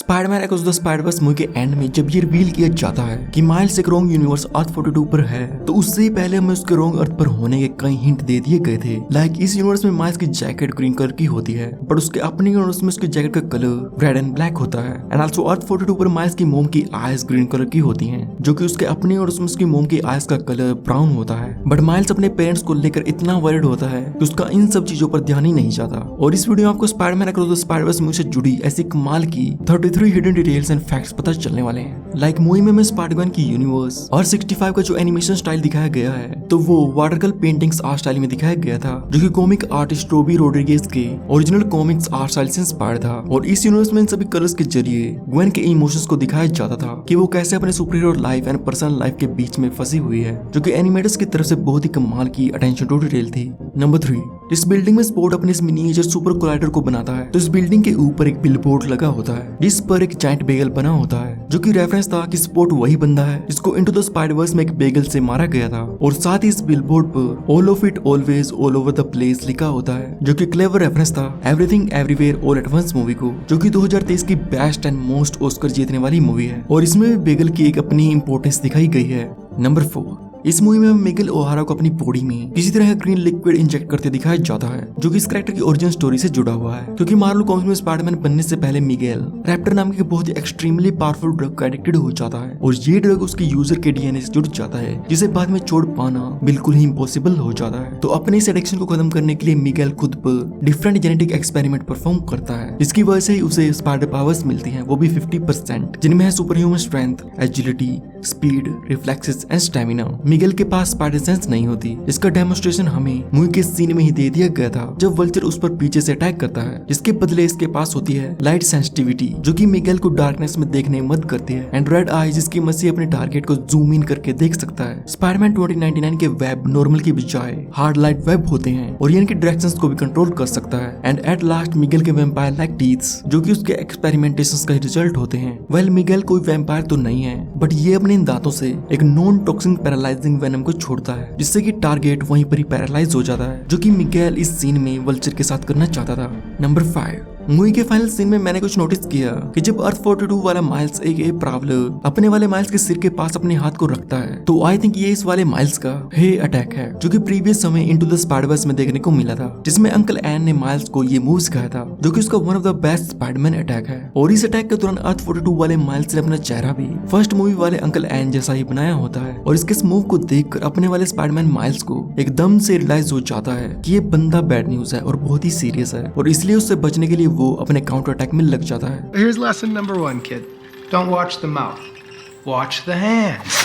Spiderman across the Spiderverse movie के and में जब ये रिवील किया जाता है कि माइल्स एक रॉन्ग यूनिवर्स अर्थ 42 पर है, तो उससे पहले हमें उसके रॉन्ग अर्थ पर होने के कई हिंट दे दिए गए थे। लाइक इस यूनिवर्स में माइल्स की जैकेट ग्रीन कलर की होती है, बट उसके अपने यूनिवर्स में उसकी जैकेट का कलर रेड एंड ब्लैक होता है। एंड आल्सो अर्थ 42 पर माइल्स की मोम की आईज ग्रीन कलर की होती हैं, जो कि उसके अपने यूनिवर्स में उसकी मोम की आईज का कलर ब्राउन होता है। बट माइल्स अपने पेरेंट्स को लेकर इतना वरीड होता है कि उसका इन सब चीजों पर ध्यान ही नहीं जाता। और इस वीडियो में आपको Spiderman across the Spiderverse movie से जुड़ी ऐसी कमाल की 33 हिडन डिटेल्स एंड फैक्ट्स पता चलने वाले हैं। लाइक मूवी में स्पाइडरमैन की यूनिवर्स और 65 का जो एनिमेशन स्टाइल दिखाया गया है, तो वो water colour paintings art style में दिखाया गया था, जो कि कॉमिक आर्टिस्ट टोबी रोड्रिगेज के ओरिजिनल कॉमिक्स आर्ट स्टाइल से इंस्पायर्ड था। और इस यूनिवर्स में इन सभी कलर्स के जरिए ग्वेन के इमोशंस को दिखाया जाता था कि वो कैसे अपने super hero life and personal life के बीच में फंसी हुई है, जो कि एनिमेटर्स की तरफ से बहुत ही कमाल की अटेंशन टू डिटेल थी। नंबर 3, इस बिल्डिंग में स्पोर्ट अपने इस मिनिएचर सुपर कोलाइडर को बनाता है, तो इस बिल्डिंग के ऊपर एक बिलबोर्ड लगा होता है जिस पर एक जायंट बेगल बना होता है, जो कि रेफरेंस था कि स्पोर्ट वही बंदा है जिसको इनटू द स्पाइडरवर्स में एक बेगल से मारा गया था। और साथ ही इस बिलबोर्ड पर all of it always all over the place लिखा होता है, जो कि क्लेवर रेफरेंस था everything everywhere all at once movie को, जो कि 2023 की बेस्ट एंड मोस्ट ऑस्कर जीतने वाली मूवी है। और इसमें बेगल की एक अपनी इंपोर्टेंस दिखाई गई है। नंबर 4, इस मूवी में मिगेल ओहारा को अपनी बॉडी में किसी तरह का ग्रीन लिक्विड इंजेक्ट करते दिखाया जाता है, जो कि इस कैरेक्टर की ओरिजिन स्टोरी से जुड़ा हुआ है। क्योंकि मार्वल कॉमिक्स में स्पाइडरमैन बनने से पहले मिगेल रैप्टर नाम के बहुत ही एक्सट्रीमली पावरफुल ड्रग का एडिक्टेड हो जाता है, और ये ड्रग उसके यूजर के डीएनए से जुड़ जाता है, जिसे बाद में छोड़ पाना बिल्कुल ही इम्पॉसिबल हो जाता है। तो अपने इस एडिक्शन को खत्म करने के लिए मिगेल खुद पर डिफरेंट जेनेटिक एक्सपेरिमेंट परफॉर्म करता है, जिसकी वजह से उसे स्पाइडर पावर्स मिलती है, वो भी 50%, जिनमें है super human strength, agility, speed, reflexes and stamina. Miguel के पास स्पाइडर सेंस नहीं होती। इसका डेमोन्स्ट्रेशन हमें मूवी के सीन में ही दे दिया गया था, जब वल्चर उस पर पीछे से अटैक करता है, जिसके बदले इसके पास होती है लाइट सेंसिटिविटी, जो कि मिगेल को डार्कनेस में देखने में मदद करती है, एंड रेड आई, जिसकी मदद से अपने टारगेट को जूम इन करके देख सकता है। स्पाइडरमैन 2099 के वेब नॉर्मल की बजाय हार्ड लाइट वेब होते हैं, और ये इनके डायरेक्शंस को भी कंट्रोल कर सकता है। एंड एट लास्ट मिगेल के वैम्पायर लाइक टीथ्स, जो कि उसके एक्सपेरिमेंटेशंस का रिजल्ट होते हैं। वेल मिगेल कोई वैम्पायर तो नहीं है, बट ये अपने इन दांतों से एक नॉन टॉक्सिक पैरालाइजिंग वेनम को छोड़ता है, जिससे कि टारगेट वहीं पर ही पैरालाइज हो जाता है, जो कि मिगेल इस सीन में वल्चर के साथ करना चाहता था। नंबर 5, मूवी के फाइनल सीन में मैंने कुछ नोटिस किया कि जब अर्थ 42 वाला माइल्स एक प्रावलर अपने वाले माइल्स के सिर के पास अपने हाथ को रखता है, तो आई थिंक ये इस वाले माइल्स का हे अटैक है, जो कि प्रीवियस समय इनटू द स्पाइडरवर्स में देखने को मिला था, जिसमें अंकल एन ने माइल्स को ये मूव सिखाया था, जो कि उसका one of the best Spiderman attack है। और इस अटैक के दौरान अर्थ 42 वाले माइल्स ने अपना चेहरा भी फर्स्ट मूवी वाले अंकल एन जैसा ही बनाया होता है, और इसके इस मूव को देखकर अपने वाले स्पाइडरमैन माइल्स को एकदम से रियलाइज हो जाता है कि ये बंदा बैड न्यूज है और बहुत ही सीरियस है, और इसलिए उससे बचने के लिए वो अपने काउंटर अटैक में लग जाता है। Here's lesson number 1, kid. Don't watch the mouth. Watch the hands.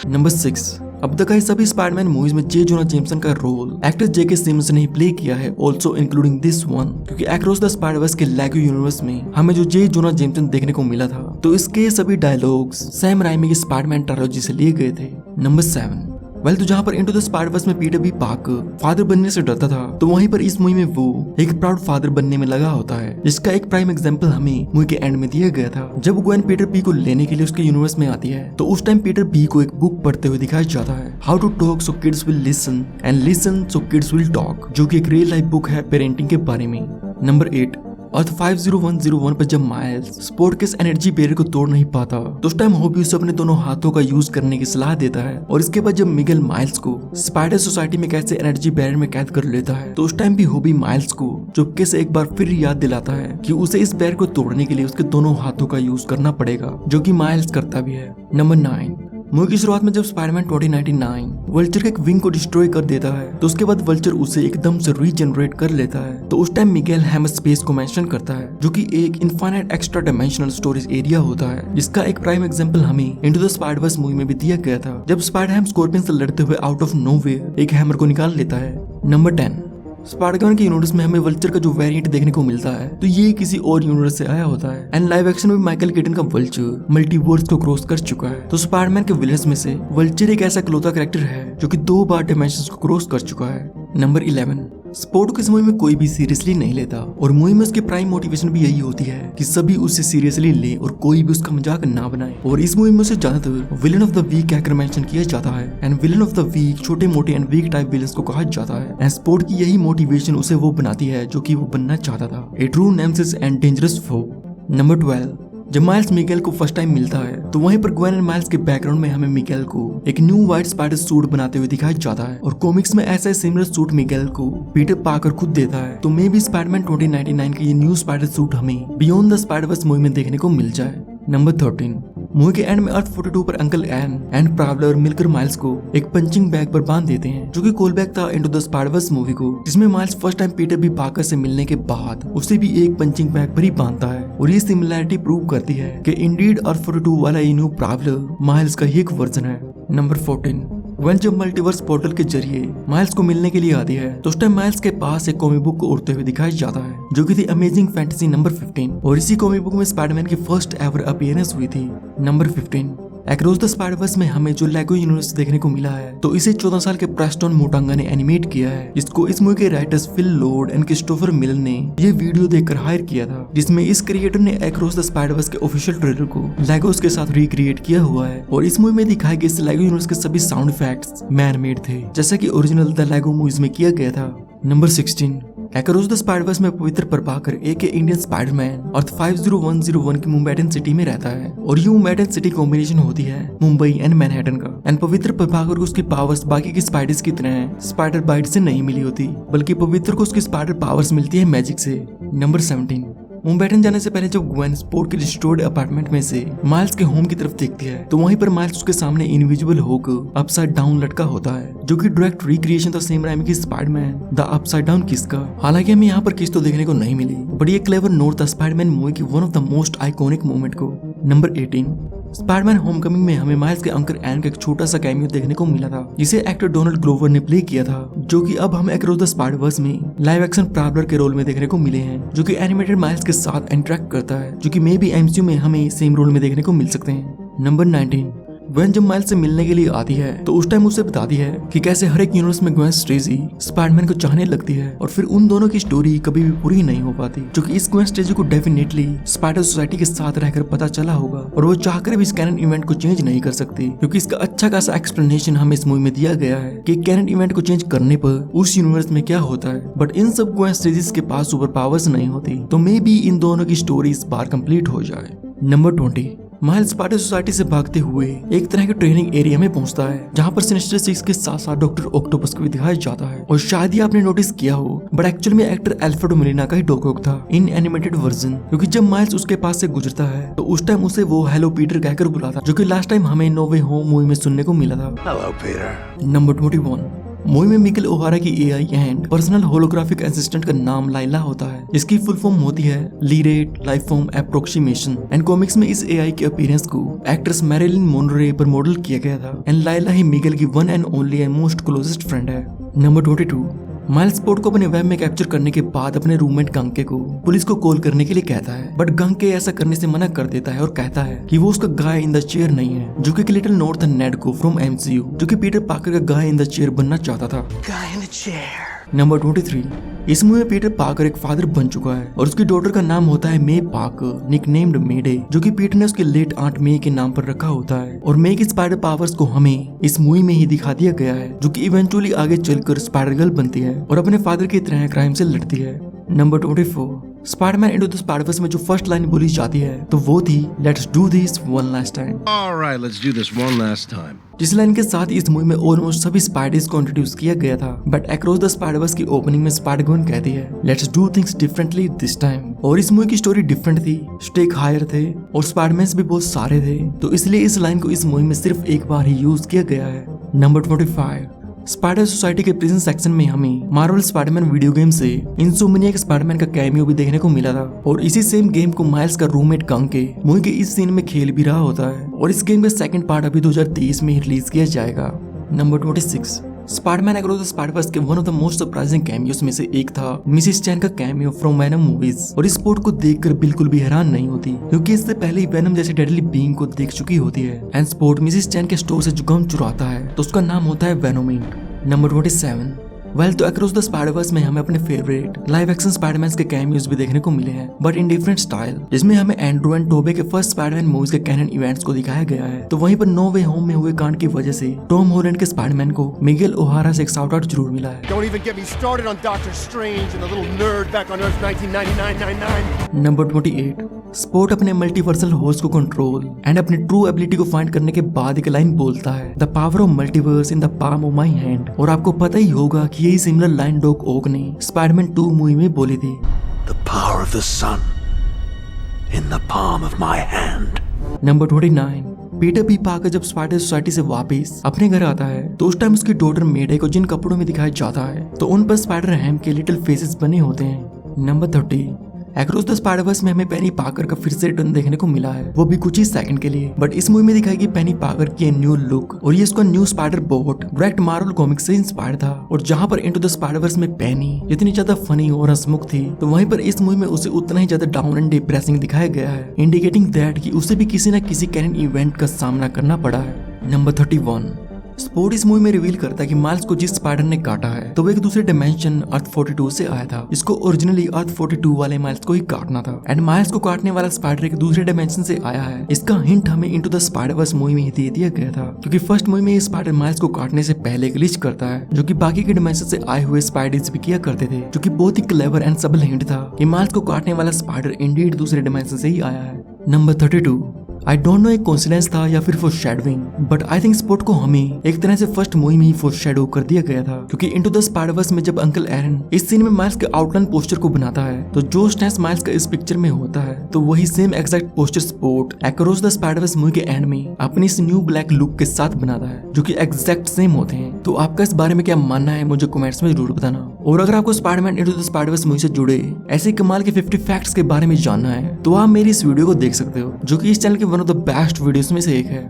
Number 6, अब तक आई सभी स्पाइडरमैन मूवीज में जे जोना जेमसन का रोल एक्टर जेके सिमन्स ने प्ले किया है, ऑल्सो इंक्लूडिंग दिस वन, क्योंकि अक्रॉस द स्पाइडरवर्स के लेगो यूनिवर्स में हमें जो जे जोना जेमसन देखने को मिला था, तो इसके सभी डायलॉग्स सैम राइमी की स्पाइडरमैन ट्रायलॉजी से लिए गए थे। नंबर 7, वेल तो जहाँ पर इनटू द स्पाइडरवर्स में पीटर बी पार्कर फादर बनने से डरता था, तो वहीं पर इस मूवी में वो एक प्राउड फादर बनने में लगा होता है, जिसका एक प्राइम एग्जांपल हमें मूवी के एंड में दिया गया था। जब ग्वेन पीटर बी को लेने के लिए उसके यूनिवर्स में आती है, तो उस टाइम पीटर बी को एक बुक पढ़ते हुए दिखाया जाता है, how to talk so kids will listen and listen so kids will talk, जो कि एक रियल लाइफ बुक है पेरेंटिंग के बारे में। नंबर 8, अर्थ 50101 पर जब माइल्स स्पोर्ट के एनर्जी बैरियर को तोड़ नहीं पाता, तो उस टाइम होबी उसे अपने दोनों हाथों का यूज करने की सलाह देता है। और इसके बाद जब मिगेल माइल्स को स्पाइडर सोसाइटी में कैसे एनर्जी बैरियर में कैद कर लेता है, तो उस टाइम भी होबी माइल्स को चुपके से एक बार फिर याद दिलाता है कि उसे इस बैरियर को तोड़ने के लिए उसके दोनों हाथों का यूज करना पड़ेगा, जो कि माइल्स करता भी है। नंबर 9, मूवी की शुरुआत में जब स्पाइडरमैन 2099 वल्चर के एक विंग को डिस्ट्रॉय कर देता है, तो उसके बाद वल्चर उसे एकदम से रीजनरेट कर लेता है, तो उस टाइम मिगेल हैम स्पेस को मेंशन करता है, जो कि एक infinite extra dimensional storage area होता है, जिसका एक प्राइम एग्जांपल हमें इनटू द स्पाइडरवर्स मूवी में भी दिया गया था, जब स्पाइडर हैम स्कॉर्पियन से लड़ते हुए आउट ऑफ नोवेयर एक हैमर को निकाल लेता है। नंबर 10, स्पाइडरमैन के यूनिवर्स में हमें वल्चर का जो वेरिएंट देखने को मिलता है, तो ये किसी और यूनिवर्स से आया होता है, एंड लाइव एक्शन में माइकल केटन का वल्चर मल्टीवर्स को क्रॉस कर चुका है। तो स्पाइडरमैन के विलन्स में से वल्चर एक ऐसा इकलौता कैरेक्टर है जो कि 2 बार डायमेंशंस को क्रॉस कर चुका है। नंबर 11, स्पोर्ट को इस मूवी में कोई भी सीरियसली नहीं लेता, और मूवी में उसकी प्राइम मोटिवेशन भी यही होती है कि सभी उससे सीरियसली ले और कोई भी उसका मजाक ना बनाए। और इस मूवी में उसे ज्यादातर विलन ऑफ द वीक कहकर मेंशन किया जाता है, and villain of the week छोटे मोटे एंड वीक टाइप विलन्स को कहा जाता है, एंड स्पोर्ट की यही मोटिवेशन उसे वो बनाती है जो कि वो बनना चाहता था, a true nemesis and dangerous foe. Number 12, जब माइल्स मिगेल को फर्स्ट टाइम मिलता है तो वहीं पर ग्वेन एंड माइल्स के बैकग्राउंड में हमें मिगेल को एक न्यू व्हाइट स्पाइडर सूट बनाते हुए दिखाया जाता है और कॉमिक्स में ऐसा सिमिलर सूट मिगेल को पीटर पार्कर खुद देता है। तो मे बी स्पाइडरमैन 2099 का ये न्यू स्पाइडर सूट हमें बियॉन्ड द स्पाइडरवर्स मूवी में देखने को मिल जाए। नंबर 13, मूवी के एंड में अर्थ 42 पर अंकल एन एंड प्रावलर मिलकर माइल्स को एक पंचिंग बैग पर बांध देते हैं, जो कि कॉल बैक था इनटू द स्पाइडरवर्स मूवी को, जिसमें Miles first time Peter B Parker से मिलने के बाद उसे भी एक पंचिंग बैग पर ही बांधता है। और ये सिमिलैरिटी प्रूव करती है कि इंडीड अर्थ 42 वाला ये न्यू प्रावलर माइल्स का ही एक वर्जन है। नंबर 14, वेन जब मल्टीवर्स पोर्टल के जरिए माइल्स को मिलने के लिए आती है तो उस टाइम माइल्स के पास एक कॉमिक बुक को उड़ते हुए दिखाया जाता है, जो कि थी अमेजिंग फैंटेसी नंबर 15 और इसी कॉमिक बुक में स्पाइडरमैन की फर्स्ट एवर अपीयरेंस हुई थी। नंबर 15, अक्रॉस द स्पाइडरवर्स में हमें जो लेगो यूनिवर्स देखने को मिला है तो इसे 14 साल के प्रेस्टन मोटांगा ने एनिमेट किया है, जिसको इस मूवी के writers Phil Lord and Christopher Miller ने ये वीडियो देखकर हायर किया था, जिसमें इस क्रिएटर ने अक्रॉस द स्पाइडरवर्स के ऑफिशियल ट्रेलर को लेगोस के साथ रिक्रिएट किया हुआ है। और इस मूवी में दिखाए गए इस लेगो यूनिवर्स के सभी साउंड इफेक्ट्स मैन मेड थे, जैसा कि ओरिजिनल द लेगो मूवीज में किया गया था। नंबर 16, अक्रॉस द स्पाइडरवर्स में पवित्र प्रभाकर एक इंडियन स्पाइडरमैन अर्थ 50101 की मुंबैटन सिटी में रहता है और ये मुंबैटन सिटी कॉम्बिनेशन होती है मुंबई एंड मैनहट्टन का। एंड पवित्र प्रभाकर को उसकी पावर्स बाकी की स्पाइडर्स की तरह स्पाइडर बाइट से नहीं मिली होती, बल्कि पवित्र को उसकी स्पाइडर पावर्स मिलती है मैजिक से। नंबर 17, मुंबैटन जाने से पहले जब ग्वेन स्पोर्ट के डिस्ट्रॉयड अपार्टमेंट में से माइल्स के होम की तरफ देखती है तो वहीं पर माइल्स उसके सामने इनविजिबल होकर अपसाइड डाउन लटका होता है, जो कि डायरेक्ट रिक्रिएशन था सेम राइमी की स्पाइडरमैन द अपसाइड डाउन किस का। हालांकि हमें यहाँ पर किस तो देखने को नहीं मिली, बट ये क्लेवर नोट था स्पाइडरमैन मूवी की one of the most iconic moment को। नंबर 18, स्पाइडरमैन होमकमिंग में हमें माइल्स के अंकल एन का एक छोटा सा कैमियो देखने को मिला था, जिसे एक्टर डोनाल्ड ग्लोवर ने प्ले किया था, जो कि अब हमें अक्रॉस द स्पाइडरवर्स में लाइव एक्शन प्रावलर के रोल में देखने को मिले हैं, जो कि एनिमेटेड माइल्स के साथ इंटरेक्ट करता है, जो कि मे बी एमसीयू में हमें सेम रोल में देखने को मिल सकते हैं। नंबर 19, ग्वेन जब माइल्स से मिलने के लिए आती है तो उस टाइम उसे बताती है कि कैसे हर एक यूनिवर्स में ग्वेन स्टेसी स्पाइडरमैन को चाहने लगती है और फिर उन दोनों की स्टोरी कभी भी पूरी नहीं हो पाती, जो कि इस ग्वेन स्टेसी को डेफिनेटली स्पाइडर सोसाइटी के साथ रहकर पता चला होगा और वो चाहकर भी इस कैनन इवेंट को चेंज नहीं कर सकती, क्योंकि इसका अच्छा खासा एक्सप्लेनेशन हमें इस मूवी में दिया गया है कि कैनन इवेंट को चेंज करने पर उस यूनिवर्स में क्या होता है। बट इन सब ग्वेन स्टेसी के पास सुपर पावर्स नहीं होती, तो मे बी इन दोनों की स्टोरी इस बार कंप्लीट हो जाए। नंबर 20, माइल्स स्पाइडर सोसाइटी से भागते हुए एक तरह के ट्रेनिंग एरिया में पहुंचता है, जहां पर सिनिस्टर 6 के साथ साथ डॉक्टर ऑक्टोपस को भी दिखाया जाता है। और शायद ही आपने नोटिस किया हो, बट एक्चुअल में एक्टर अल्फ्रेडो मोलिना का ही डॉग था इन एनिमेटेड वर्जन, क्योंकि जब माइल्स उसके पास से गुजरता है तो उस टाइम उसे वो हेलो पीटर कहकर बुलाता, जो कि लास्ट टाइम हमें नो वे होम मूवी में सुनने को मिला था। Hello, Peter. नंबर 21, मूवी में मिकेल ओहारा की AI and personal holographic assistant का नाम लाइला होता है, जिसकी फुल फॉर्म होती है लीरेट life form approximation. And comics में इस एआई के अपीयरेंस को एक्ट्रेस मैरिलिन मोनरे पर मॉडल किया गया था। एंड लाइला ही मिकेल की one and only and most closest friend है। नंबर 22, माइल्स स्पॉट को अपने वेब में कैप्चर करने के बाद अपने रूममेट गंके को पुलिस को कॉल करने के लिए कहता है, बट गंके ऐसा करने से मना कर देता है और कहता है कि वो उसका गाय इन द चेयर नहीं है, जो कि लिटिल नॉर्थ नेड को फ्रॉम एमसीयू, जो कि पीटर पार्कर का गाय इन द चेयर बनना चाहता था। Guy in a chair. Number 23, इस मूवी में पीटर पार्कर एक फादर बन चुका है और उसकी डॉटर का नाम होता है मे पार्कर निकनेम्ड मेडे, जो कि पीटर ने उसके लेट आंट मे के नाम पर रखा होता है। और मे की स्पाइडर पावर्स को हमें इस मूवी में ही दिखा दिया गया है, जो कि इवेंचुअली आगे चलकर स्पाइडर गर्ल बनती है और अपने फादर की तरह क्राइम से लड़ती है। Number 24, Spiderman into the Spider-Verse में जो फर्स्ट लाइन बोली जाती है तो वो थी let's do this one last time. All right, let's do this one last time. जिस लाइन के साथ इस मूवी में ऑलमोस्ट सभी स्पाइडर्स को इंट्रोड्यूस किया गया था, बट अक्रॉस द स्पाइडरवर्स की ओपनिंग में स्पाइडर गवन कहती है let's do things differently this time. और इस मूवी की स्टोरी डिफरेंट थी, स्टेक हायर थे और स्पाइडरमैन्स भी बहुत सारे थे, तो इसलिए इस लाइन को इस मूवी में सिर्फ एक बार ही यूज किया गया है। नंबर 25, स्पाइडर सोसाइटी के प्रिजन सेक्शन में हमें मार्वल स्पाइडरमैन वीडियो गेम से इनसोमनियाक स्पाइडरमैन का कैमियो भी देखने को मिला था और इसी सेम गेम को माइल्स का रूममेट गंके मूवी के इस सीन में खेल भी रहा होता है और इस गेम का सेकंड पार्ट अभी 2023 में ही रिलीज किया जाएगा। Number 26, spiderman across the spiderverse के one of the most surprising cameos में से एक था मिसिस चैन का कैमियो फ्रॉम वेनम मूवीज। और इस स्पोर्ट को देखकर बिल्कुल भी हैरान नहीं होती, क्योंकि इससे पहले ही वेनम जैसे डेडली बीइंग को देख चुकी होती है। एंड स्पोर्ट मिसिस चैन के स्टोर से जो गम चुराता है तो उसका नाम होता है वेनोमिंट। नंबर 27, वेल तो अक्रॉस द स्पाइडरवर्स में हमें अपने फेवरेट लाइव एक्शन स्पाइडरमैन के कैमियोज भी देखने को मिले हैं, बट इन डिफरेंट स्टाइल, जिसमें हमें एंड्रू एंड टोबे के फर्स्ट स्पाइडरमैन मूवीज के कैनन इवेंट्स को दिखाया गया है। तो वहीं पर नो वे होम में हुए कांड की वजह से टॉम हॉलैंड के स्पाइडरमैन को मिगेल ओहारा से एक शाउट आउट जरूर मिला है। Don't even get me started on Doctor Strange and the little nerd back on Earth 1999. Number 28, sport अपने मल्टीवर्सल होस्ट को कंट्रोल एंड अपनी ट्रू एबिलिटी को फाइंड करने के बाद एक लाइन बोलता है, the power of multiverse in the palm of my hand. और आपको पता ही होगा कि यही सिमिलर लाइन डॉक ओक ने स्पाइडरमैन 2 मूवी में बोली थी, The power of the sun in the palm of my hand. Number 29, Peter P Parker जब स्पाइडर सोसाइटी से वापस अपने घर आता है तो उस टाइम उसकी डॉटर मेडे को जिन कपड़ों में दिखाया जाता है तो उन पर स्पाइडर हैम के लिटिल फेसेस बने होते हैं। नंबर 30, अक्रॉस द स्पाइडरवर्स में हमें पेनी पार्कर का फिर से रिटर्न देखने को मिला है, वो भी कुछ ही सेकंड के लिए, बट इस मूवी में दिखाएगी पेनी पार्कर की न्यू लुक और ये इसका new spider boat direct Marvel comics से इंस्पायर्ड था। और जहां पर इनटू द स्पाइडरवर्स में पेनी जितनी ज्यादा फनी और हंसमुख थी तो वहीं पर इस मूवी में उसे उतना ही ज्यादा डाउन एंड डिप्रेसिंग दिखाया गया है, इंडिकेटिंग दैट कि उसे भी किसी न किसी कैनन इवेंट का सामना करना पड़ा है। नंबर 31, स्पोर्ट इस मूवी में रिवील करता है कि माइल्स को जिस स्पाइडर ने काटा है तो वो एक दूसरे डिमेंशन अर्थ 42 से आया था। इसको ओरिजिनली अर्थ 42 वाले माइल्स को ही काटना था एंड माइल्स को काटने वाला स्पाइडर एक दूसरे डिमेंशन से आया है। इसका हिंट हमें इनटू द स्पाइडरवर्स मूवी में ही दे दिया गया था, क्योंकि फर्स्ट मूवी में ये स्पाइडर माइल्स को काटने से पहले ग्लिच करता है, जो कि बाकी के डिमेंशन से आए हुए स्पाइडर्स भी किया करते थे, जो कि बहुत ही क्लेवर एंड सबल हिंट था कि माइल्स को काटने वाला स्पाइडर इंडीड दूसरे डिमेंशन से ही आया है। नंबर 32, आई डोंट नो एक कोइंसिडेंस था या फिर फोरशैडोइंग, बट आई थिंक स्पोर्ट को हमें एक तरह से फर्स्ट मूवी में ही फोरशैडो कर दिया गया था, क्योंकि इनटू द स्पाइडरवर्स में जब अंकल एरन इस सीन में माइल्स के आउटलाइन पोस्टर को बनाता है तो जो स्टैंस माइल्स का इस पिक्चर में होता है तो वही same exact poster sport across the Spiderverse movie के एंड में अपनी इस न्यू ब्लैक लुक के साथ बनाता है, जो कि एग्जैक्ट सेम होते हैं। तो आपका इस बारे में क्या मानना है मुझे कमेंट्स में जरूर बताना। और अगर आपको Spiderman into the Spiderverse movie से जुड़े ऐसे कमाल के 50 फैक्ट्स के बारे में जानना है तो आप मेरी इस वीडियो को देख सकते हो, जो कि इस चैनल के one of the best videos में से एक है।